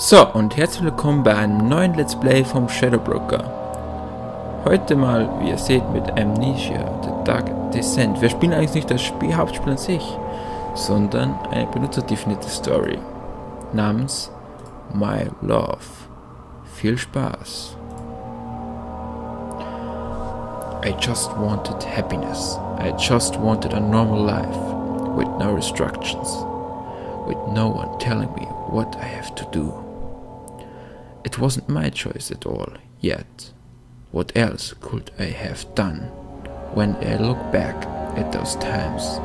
So, und herzlich willkommen bei einem neuen Let's Play vom Shadow Broker. Heute mal, wie ihr seht, mit Amnesia, The Dark Descent. Wir spielen eigentlich nicht das Hauptspiel an sich, sondern eine benutzerdefinierte Story namens My Love. Viel Spaß. I just wanted happiness. I just wanted a normal life, with no restrictions, with no one telling me what I have to do. It wasn't my choice at all, yet what else could I have done? When I look back at those times,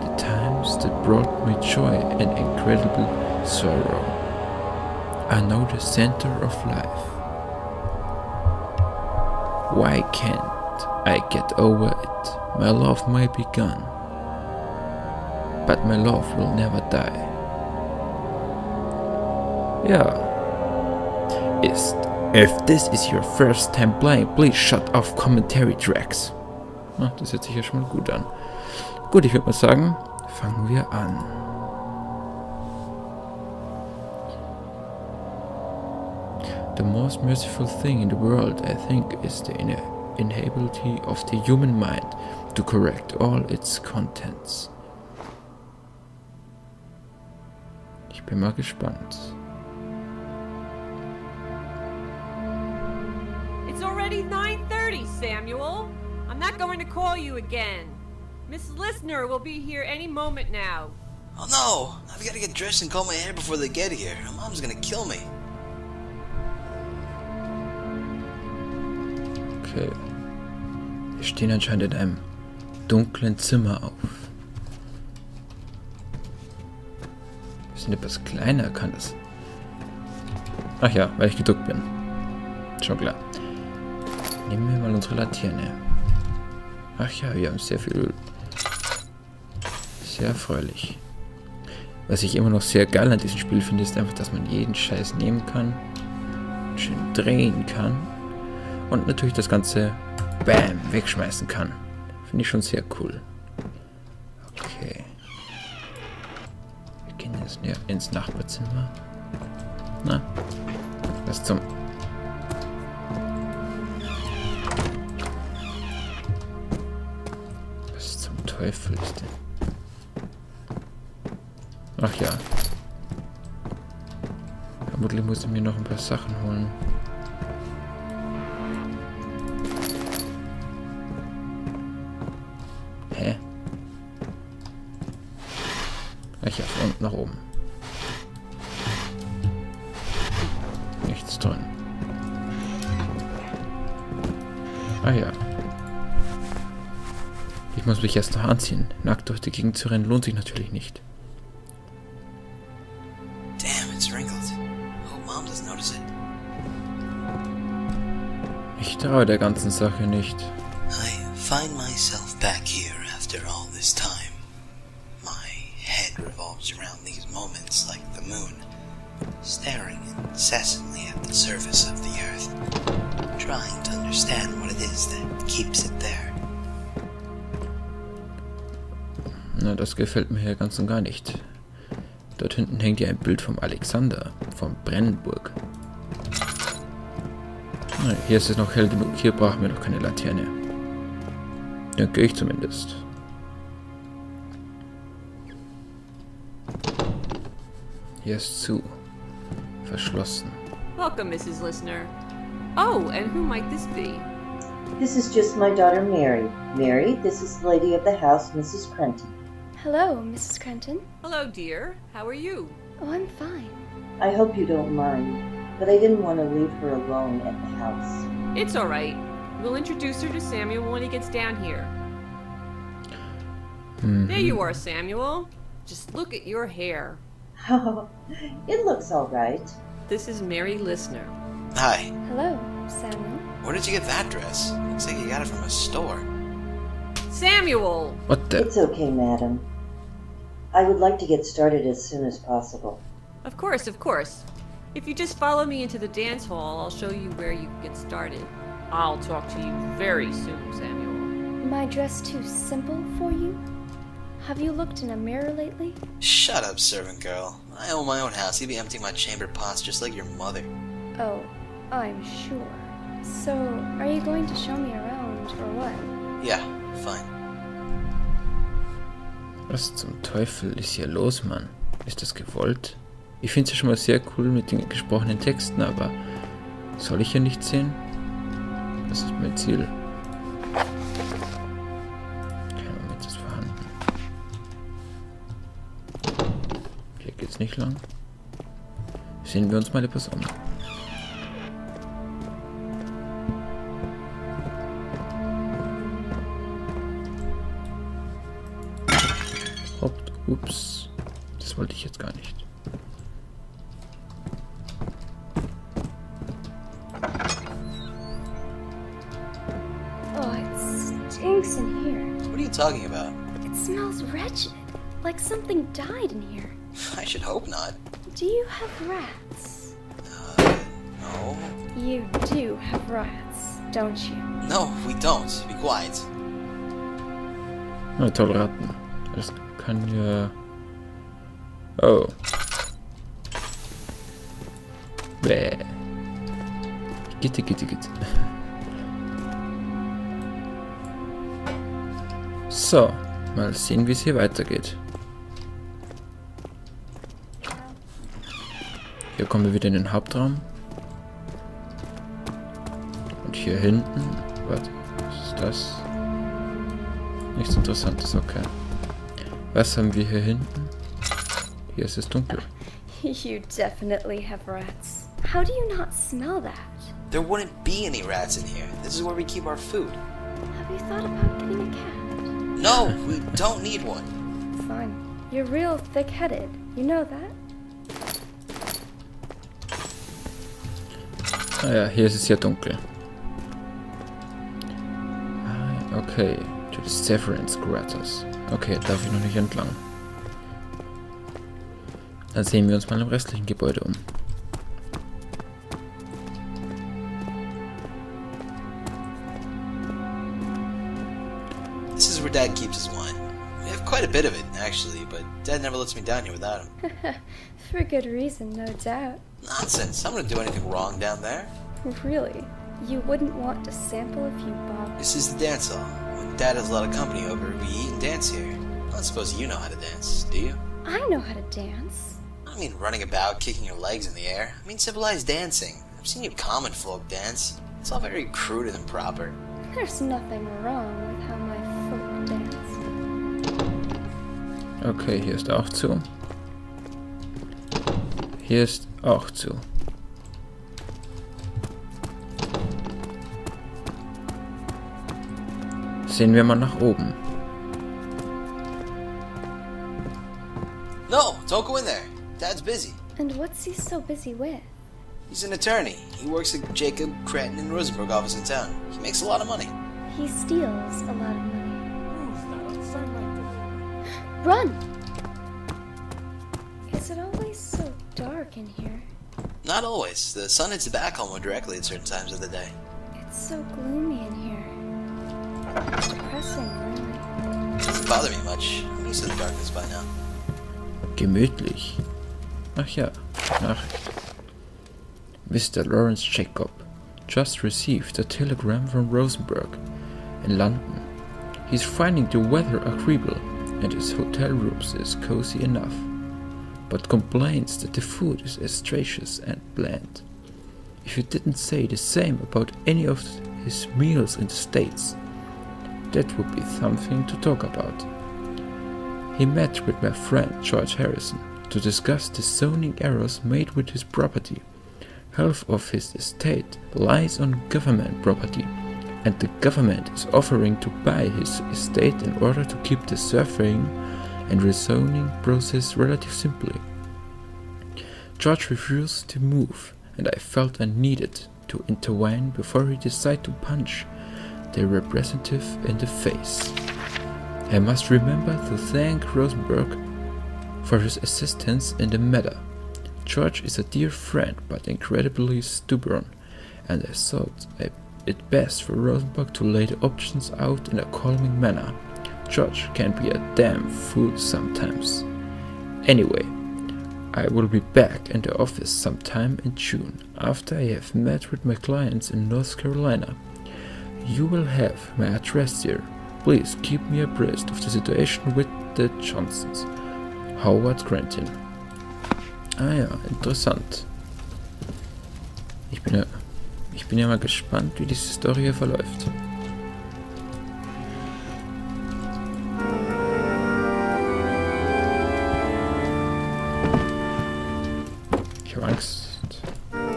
the times that brought me joy and incredible sorrow, I know the center of life. Why can't I get over it? My love may be gone, but my love will never die. Ja. If this is your first time playing, please shut off commentary tracks. Na, das hört sich ja schon mal gut an. Gut, ich würde mal sagen, fangen wir an. The most merciful thing in the world, I think, is the inability of the human mind to correct all its contents. Ich bin mal gespannt. It's already 9:30, Samuel. I'm not going to call you again. Miss Listener will be here any moment now. Oh no! I've got to get dressed and comb my hair before they get here. My mom's gonna kill me. Okay. Wir stehen anscheinend in einem dunklen Zimmer auf. Wir sind etwas kleiner, kann das. Ach ja, weil ich gedrückt bin. Schon klar. Nehmen wir mal unsere Laterne. Ach ja, wir haben sehr viel Öl. Sehr erfreulich. Was ich immer noch sehr geil an diesem Spiel finde, ist einfach, dass man jeden Scheiß nehmen kann, schön drehen kann und natürlich das Ganze BAM wegschmeißen kann. Finde ich schon sehr cool. Okay. Wir gehen jetzt ins Nachbarzimmer. Na, was zum... Teufel ist denn? Ach ja. Vermutlich muss ich mir noch ein paar Sachen holen. Hä? Ach ja, von unten nach oben. Nichts drin. Ah ja. Ich muss mich erst noch anziehen. Nackt durch die Gegend zu rennen lohnt sich natürlich nicht. Damn, it's wrinkled. Hope Mom doesn't notice it. Ich traue der ganzen Sache nicht. I find myself back here after all this time. My head revolves around these moments like the moon, staring incessantly at the surface of the earth, trying to understand what it is that keeps it there. Na, das gefällt mir hier ganz und gar nicht. Dort hinten hängt ja ein Bild vom Alexander, vom Brennenburg. Na, hier ist es noch hell genug, hier brauchen wir noch keine Laterne. Denke ich zumindest. Hier ist zu. Verschlossen. Welcome, Mrs. Listener. Oh, and who might this be? This is just my daughter, Mary. Mary, this is the lady of the house, Mrs. Crenton. Hello, Mrs. Crenton. Hello, dear. How are you? Oh, I'm fine. I hope you don't mind, but I didn't want to leave her alone at the house. It's all right. We'll introduce her to Samuel when he gets down here. There you are, Samuel. Just look at your hair. Oh, it looks all right. This is Mary Listener. Hi. Hello, Samuel. Where did you get that dress? Looks like you got it from a store. Samuel! What the? It's okay, madam. I would like to get started as soon as possible. Of course, of course. If you just follow me into the dance hall, I'll show you where you can get started. I'll talk to you very soon, Samuel. Am I dressed too simple for you? Have you looked in a mirror lately? Shut up, servant girl. I own my own house. You'd be emptying my chamber pots just like your mother. Oh, I'm sure. So, are you going to show me around, or what? Yeah, fine. Was zum Teufel ist hier los, Mann? Ist das gewollt? Ich finde es ja schon mal sehr cool mit den gesprochenen Texten, aber soll ich hier nicht sehen? Das ist mein Ziel. Kein Moment ist vorhanden. Hier geht's nicht lang. Sehen wir uns mal etwas um. Ups, das wollte ich jetzt gar nicht. Oh, it stinks in here. What are you talking about? It smells wretched, like something died in here. I should hope not. Do you have rats? No. You do have rats, don't you? No, we don't. Be quiet. Na toll, Ratten. Das kann ja... Oh. Bäh. Gitte. So, mal sehen, wie es hier weitergeht. Hier kommen wir wieder in den Hauptraum. Und hier hinten... Warte, was ist das? Nichts Interessantes, okay. Was haben wir hier hinten? Hier ist es dunkel. You definitely have rats. How do you not smell that? There wouldn't be any rats in here. This is where we keep our food. Have you thought about getting a cat? No, we don't need one. Fine. You're real thick-headed. You know that? Ah ja, hier ist es ja dunkel. Ah, okay, to the Severance Gratis. Okay, darf ich noch nicht entlang. Dann sehen wir uns mal im restlichen Gebäude um. This is where Dad keeps his wine. We have quite a bit of it, actually, but Dad never lets me down here without him. For good reason, no doubt. Nonsense. I'm gonna do anything wrong down there. Really? You wouldn't want to sample if you bob? This is the dance hall. When Dad has a lot of company over, we eat and dance here. I don't suppose you know how to dance, do you? I know how to dance. I mean running about, kicking your legs in the air. I mean civilized dancing. I've seen you common folk dance. It's all very crude and improper. There's nothing wrong with how my folk dance. Okay, hier ist auch zu. Hier ist auch zu. Sehen wir mal nach oben. No, don't go in there. Dad's busy. And what's he so busy with? He's an attorney. He works at Jacob, Creighton, and Rosenberg office in town. He makes a lot of money. He steals a lot of money. Run! Is it always so dark in here? Not always. The sun hits the back home more directly at certain times of the day. It's so gloomy in here. It's depressing, really. Doesn't bother me much. I'm used to the darkness by now. Gemütlich. Ach ja, Nachricht. Mr. Lawrence Jacob just received a telegram from Rosenberg in London. He's finding the weather agreeable and his hotel rooms is cozy enough, but complains that the food is atrocious and bland. If you didn't say the same about any of his meals in the States, that would be something to talk about. He met with my friend George Harrison to discuss the zoning errors made with his property. Half of his estate lies on government property, and the government is offering to buy his estate in order to keep the surveying and rezoning process relatively simply. George refused to move, and I felt I needed to intervene before he decided to punch the representative in the face. I must remember to thank Rosenberg for his assistance in the matter. George is a dear friend but incredibly stubborn, and I thought it best for Rosenberg to lay the options out in a calming manner. George can be a damn fool sometimes. Anyway, I will be back in the office sometime in June, after I have met with my clients in North Carolina. You will have my address here. Please keep me abreast of the situation with the Johnsons. Howard Grantin. Ah ja, interessant. Ich bin ja mal gespannt, wie diese Story hier verläuft. Ich habe Angst. Okay.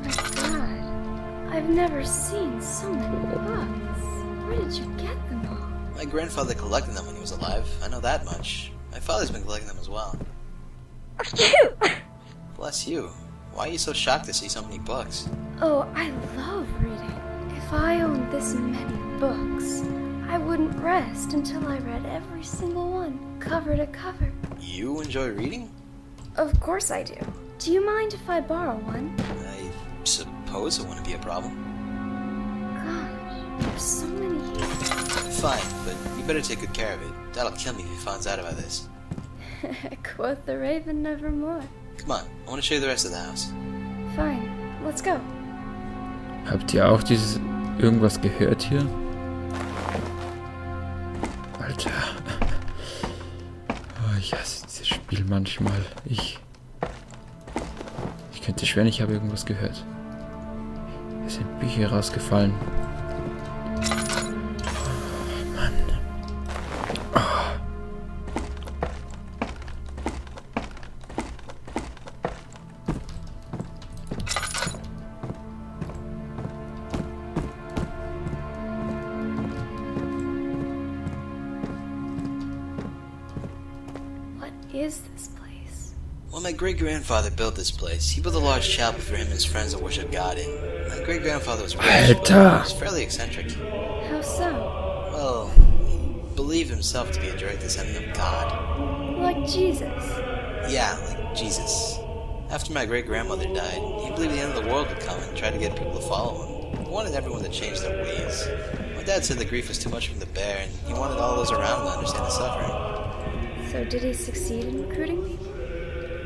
My God, I've never seen so many books. Where did you get them all? My grandfather collected them when he was alive. I know that much. My father's been collecting them as well. Bless you. Why are you so shocked to see so many books? Oh, I love reading. If I owned this many books, I wouldn't rest until I read every single one, cover to cover. You enjoy reading? Of course I do. Do you mind if I borrow one? I suppose it wouldn't be a problem. Gosh, there's so many here. Fine, but you better take good care of it. That'll kill me if he finds out about this. Quoth the raven nevermore. Come on, I want to show you the rest of the house. Fine, let's go. Habt ihr auch irgendwas gehört hier? Alter. Oh, ich hasse dieses Spiel manchmal. Ich könnte schwören, ich habe irgendwas gehört. Es sind Bücher rausgefallen. Oh, Mann. Oh. What is this place? When my great-grandfather built this place, he built a large chapel for him and his friends to worship God in. My great-grandfather was rich, but he was fairly eccentric. How so? Well, he believed himself to be a direct descendant of God. Like Jesus. Yeah, like Jesus. After my great-grandmother died, he believed the end of the world would come and tried to get people to follow him. He wanted everyone to change their ways. My dad said the grief was too much for him to bear, and he wanted all those around to understand his suffering. So did he succeed in recruiting people?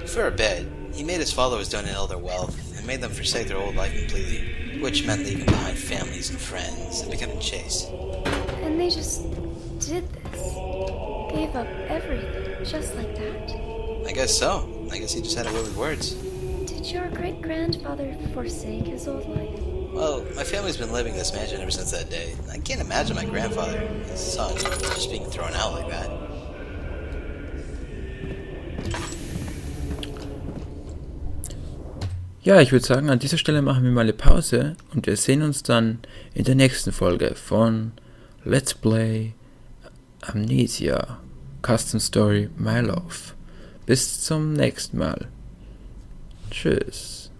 For a bit, he made his followers donate all their wealth and made them forsake their old life completely, which meant leaving behind families and friends and becoming chaste. And they just did this. Gave up everything, just like that. I guess so. I guess he just had a way with words. Did your great-grandfather forsake his old life? Well, my family's been living in this mansion ever since that day. I can't imagine my grandfather, his son, just being thrown out like that. Ja, ich würde sagen, an dieser Stelle machen wir mal eine Pause und wir sehen uns dann in der nächsten Folge von Let's Play Amnesia Custom Story My Love. Bis zum nächsten Mal. Tschüss.